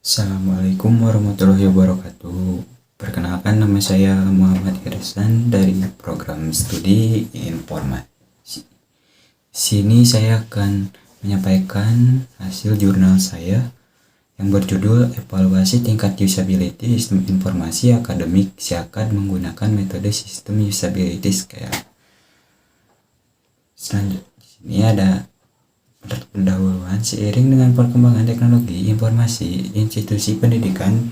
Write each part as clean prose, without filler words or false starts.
Assalamualaikum warahmatullahi wabarakatuh. Perkenalkan, nama saya Muhammad Irsan dari program studi informasi. Sini saya akan menyampaikan hasil jurnal saya yang berjudul Evaluasi Tingkat Usability Sistem Informasi Akademik SIAKAD menggunakan metode Sistem Usability Scale. Selanjutnya, di sini ada pendahuluan. Seiring dengan perkembangan teknologi informasi, institusi pendidikan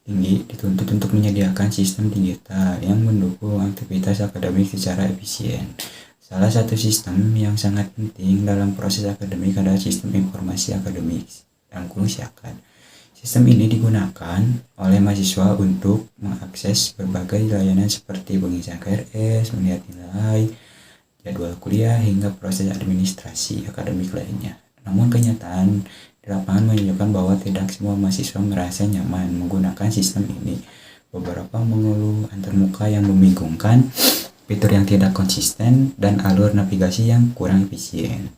tinggi dituntut untuk menyediakan sistem digital yang mendukung aktivitas akademik secara efisien. Salah satu sistem yang sangat penting dalam proses akademik adalah sistem informasi akademik (SIAKAD). Sistem ini digunakan oleh mahasiswa untuk mengakses berbagai layanan seperti pengisian KRS, melihat nilai, jadwal kuliah, hingga proses administrasi akademik lainnya. Namun kenyataan di lapangan menunjukkan bahwa tidak semua mahasiswa merasa nyaman menggunakan sistem ini. Beberapa mengeluh antarmuka yang membingungkan, fitur yang tidak konsisten, dan alur navigasi yang kurang efisien.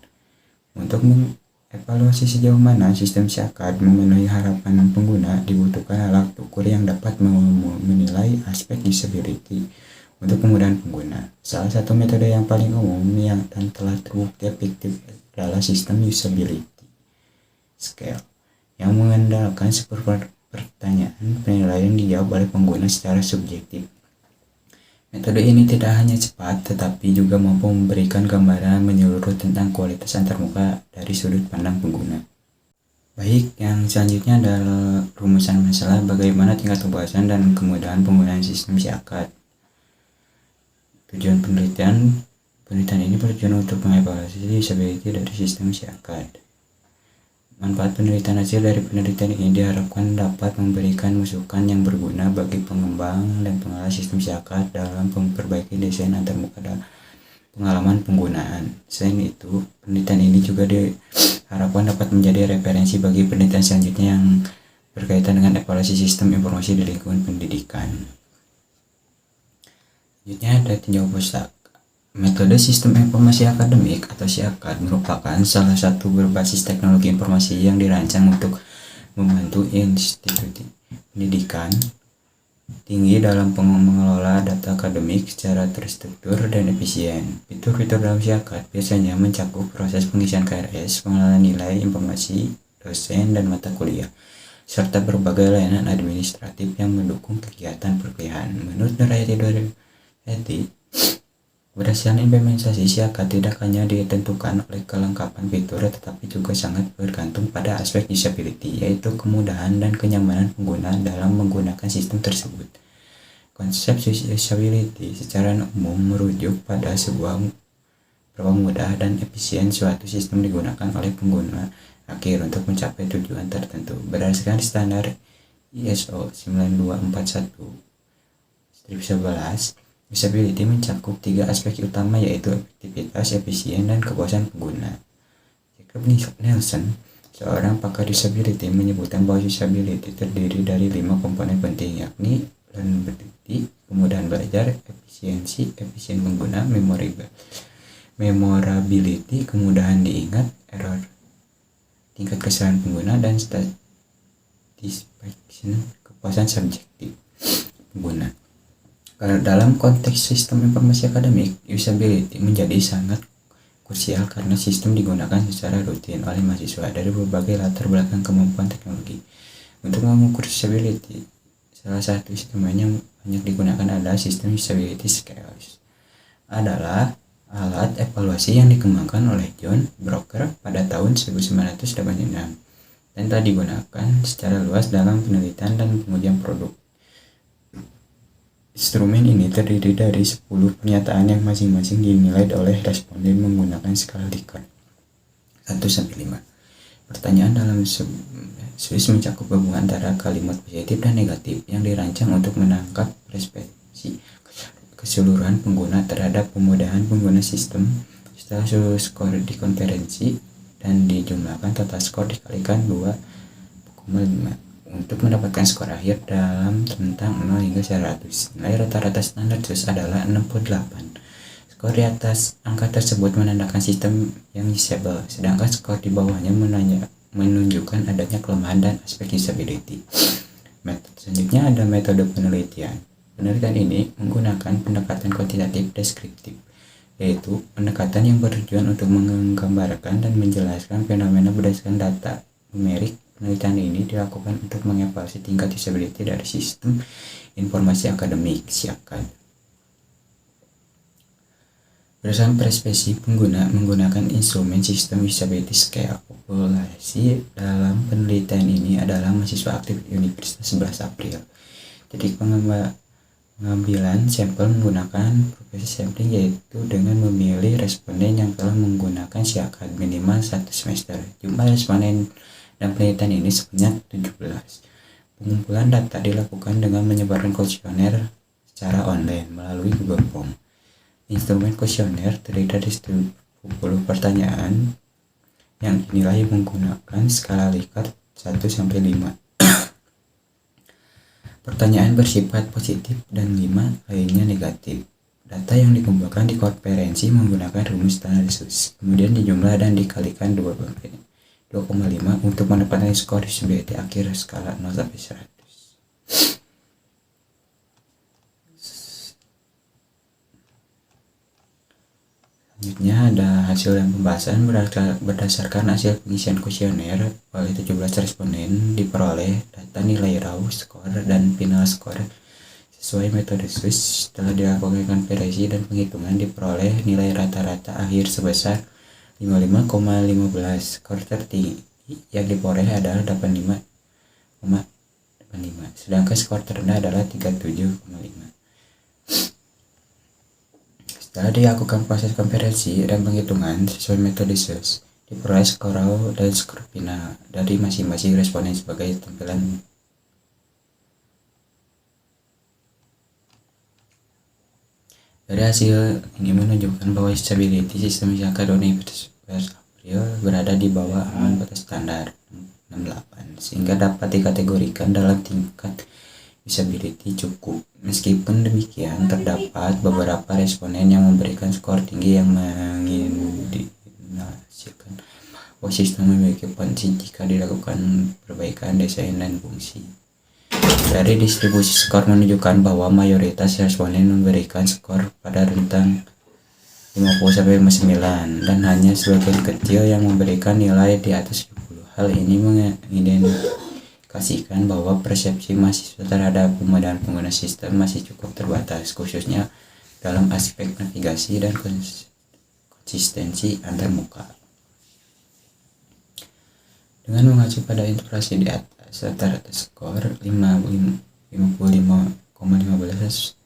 Untuk mengevaluasi sejauh mana sistem SIAKAD memenuhi harapan pengguna, dibutuhkan alat ukur yang dapat menilai aspek usability untuk kemudahan pengguna. Salah satu metode yang paling umum dan telah terbukti efektif adalah sistem usability scale yang mengandalkan sebuah pertanyaan penilaian dijawab oleh pengguna secara subjektif. Metode ini tidak hanya cepat, tetapi juga mampu memberikan gambaran menyeluruh tentang kualitas antarmuka dari sudut pandang pengguna. Baik, yang selanjutnya adalah rumusan masalah bagaimana tingkat kepuasan dan kemudahan penggunaan sistem SIAKAD. Tujuan penelitian ini bertujuan untuk mengevaluasi usability dari sistem SIAKAD. Manfaat penelitian. Hasil dari penelitian ini diharapkan dapat memberikan masukan yang berguna bagi pengembang dan pengelola sistem SIAKAD dalam memperbaiki desain antarmuka dan pengalaman penggunaan. Selain itu, penelitian ini juga diharapkan dapat menjadi referensi bagi penelitian selanjutnya yang berkaitan dengan evaluasi sistem informasi di lingkungan pendidikan. Selanjutnya ada tinjau pustaka. Metode Sistem Informasi Akademik atau SIAKAD merupakan salah satu berbasis teknologi informasi yang dirancang untuk membantu institusi pendidikan tinggi dalam mengelola data akademik secara terstruktur dan efisien. Fitur-fitur dalam SIAKAD biasanya mencakup proses pengisian KRS, pengenalan nilai, informasi, dosen, dan mata kuliah, serta berbagai layanan administratif yang mendukung kegiatan perkuliahan. Menurut Nurhayati, keberhasilan implementasi SIAKAD tidak hanya ditentukan oleh kelengkapan fitur, tetapi juga sangat bergantung pada aspek usability, yaitu kemudahan dan kenyamanan pengguna dalam menggunakan sistem tersebut. Konsep usability secara umum merujuk pada seberapa mudah dan efisien suatu sistem digunakan oleh pengguna akhir untuk mencapai tujuan tertentu. Berdasarkan standar ISO 9241-11, usability mencakup 3 aspek utama, yaitu efektivitas, efisien, dan kepuasan pengguna. Jacob Nielsen, seorang pakar usability, menyebutkan bahwa usability terdiri dari 5 komponen penting, yakni learnability, kemudahan belajar, efisiensi, efisien pengguna, memorability, kemudahan diingat, error, tingkat kesalahan pengguna, dan satisfaction, kepuasan subjektif pengguna. Karena dalam konteks sistem informasi akademik, usability menjadi sangat krusial karena sistem digunakan secara rutin oleh mahasiswa dari berbagai latar belakang kemampuan teknologi. Untuk mengukur usability, salah satu instrumen yang banyak digunakan adalah sistem usability scale. Adalah alat evaluasi yang dikembangkan oleh John Brocker pada tahun 1986 dan telah digunakan secara luas dalam penelitian dan pengujian produk. Instrumen ini terdiri dari 10 pernyataan yang masing-masing dinilai oleh responden menggunakan skala Likert 1-5. Pertanyaan dalam Swiss mencakup gabungan antara kalimat positif dan negatif yang dirancang untuk menangkap persepsi keseluruhan pengguna terhadap kemudahan pengguna sistem. Setelah seluruh skor dikonversi dan dijumlahkan, total skor dikalikan 2,5 untuk mendapatkan skor akhir dalam rentang 0 hingga 100. Nilai rata-rata standar Swiss adalah 68. Skor di atas angka tersebut menandakan sistem yang usable, sedangkan skor di bawahnya menunjukkan adanya kelemahan dan aspek usability. Selanjutnya ada metode penelitian. Penelitian ini menggunakan pendekatan kuantitatif deskriptif, yaitu pendekatan yang bertujuan untuk menggambarkan dan menjelaskan fenomena berdasarkan data numerik. Penelitian ini dilakukan untuk mengevaluasi tingkat usability dari sistem informasi akademik (SIAKAD). Berdasarkan perspektif pengguna menggunakan instrumen sistem usability scale. Populasi dalam penelitian ini adalah mahasiswa aktif Universitas 11 April. Jadi pengambilan sampel menggunakan profesi sampling, yaitu dengan memilih responden yang telah menggunakan SIAKAD minimal 1 semester. Jumlah responden dan penelitian ini sebanyak 17. Pengumpulan data dilakukan dengan menyebarkan kuesioner secara online melalui Google Form. Instrumen kuesioner terdiri dari 10 pertanyaan yang dinilai menggunakan skala Likert 1-5. Pertanyaan bersifat positif dan 5 lainnya negatif. Data yang dikumpulkan dikonferensi menggunakan rumus standar-desus, kemudian dijumlah dan dikalikan 2,5 untuk mendapatkan skor usability akhir skala 0-100. Selanjutnya ada hasil dan pembahasan. Berdasarkan hasil pengisian kuesioner oleh 17 responden, diperoleh data nilai raw score dan final score sesuai metode SUS. Setelah dilakukan konversi dan penghitungan, diperoleh nilai rata-rata akhir sebesar 55,15. Skor tertinggi yang diperoleh adalah 85,85, sedangkan skor terendah adalah 37,5. Setelah dilakukan proses konversi dan penghitungan sesuai metode SUS, diperoleh skor raw dan skor final dari masing-masing responden sebagai tampilan. Dari hasil ini menunjukkan bahwa usability sistem SIAKAD Universitas April berada di bawah aman batas standar 68, sehingga dapat dikategorikan dalam tingkat usability cukup. Meskipun demikian, terdapat beberapa responden yang memberikan skor tinggi yang mengindikasikan bahwa sistem memiliki potensi jika dilakukan perbaikan desain dan fungsi. Dari distribusi skor menunjukkan bahwa mayoritas responden memberikan skor pada rentang 50-59 dan hanya sebagian kecil yang memberikan nilai di atas 70. Hal ini mengindikasikan bahwa persepsi mahasiswa terhadap kemudahan pengguna sistem masih cukup terbatas, khususnya dalam aspek navigasi dan konsistensi antarmuka. Dengan mengacu pada informasi di atas, rata-rata skor 55,15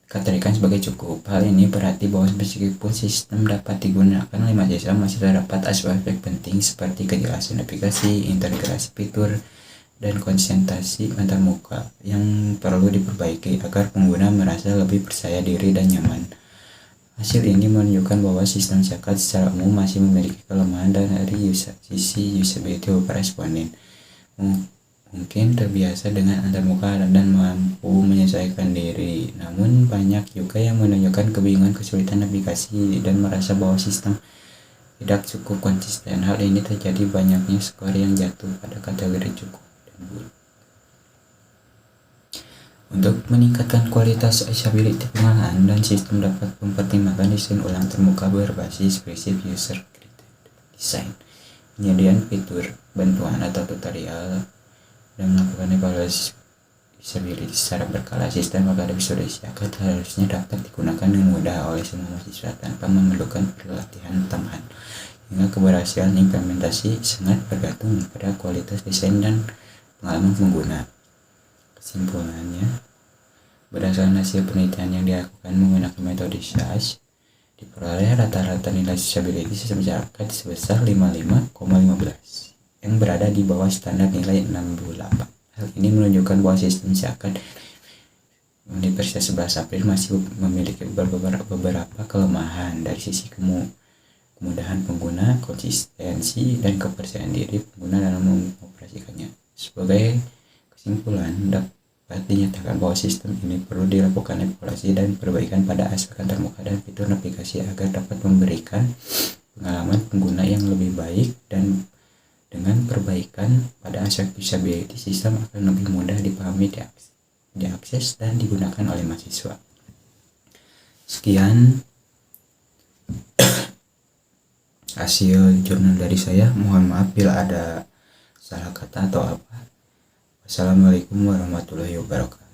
dikategorikan sebagai cukup. Hal ini berarti bahwa meskipun sistem dapat digunakan oleh mahasiswa, masih terdapat aspek penting seperti kejelasan navigasi, integrasi fitur, dan konsentrasi antarmuka yang perlu diperbaiki agar pengguna merasa lebih percaya diri dan nyaman. Hasil ini menunjukkan bahwa sistem SIAKAD secara umum masih memiliki kelemahan dari sisi usability beberapa responden. Mungkin terbiasa dengan antarmuka dan mampu menyesuaikan diri, namun banyak juga yang menunjukkan kebingungan, kesulitan navigasi, dan merasa bahwa sistem tidak cukup konsisten. Hal ini terjadi banyaknya skor yang jatuh pada kategori cukup dan buruk. Untuk meningkatkan kualitas usability pengolahan dan sistem dapat mempertimbangkan desain ulang termuka berbasis prinsip user-created design, penyediaan fitur, bantuan atau tutorial, dan melakukan evaluasi usability secara berkala. Sistem akademik SIAKAD harusnya dapat digunakan dengan mudah oleh semua mahasiswa tanpa memerlukan pelatihan tambahan, hingga keberhasilan implementasi sangat bergantung pada kualitas desain dan pengalaman pengguna. Kesimpulannya, berdasarkan hasil penelitian yang dilakukan menggunakan metode SAS, diperoleh rata-rata nilai usability sistem SIAKAD sebesar 55,15 yang berada di bawah standar nilai 68. Hal ini menunjukkan bahwa sistem SIAKAD Universitas 11 April masih memiliki beberapa kelemahan dari sisi kemudahan pengguna, konsistensi, dan kepercayaan diri pengguna dalam mengoperasikannya. Sebagai kesimpulan, dapat dinyatakan bahwa sistem ini perlu dilakukan evaluasi dan perbaikan pada aspek antarmuka dan fitur navigasi agar dapat memberikan pengalaman pengguna yang lebih baik dan Dengan perbaikan pada aspek usability, sistem akan lebih mudah dipahami, diakses, dan digunakan oleh mahasiswa. Sekian hasil jurnal dari saya. Mohon maaf bila ada salah kata atau apa. Wassalamualaikum warahmatullahi wabarakatuh.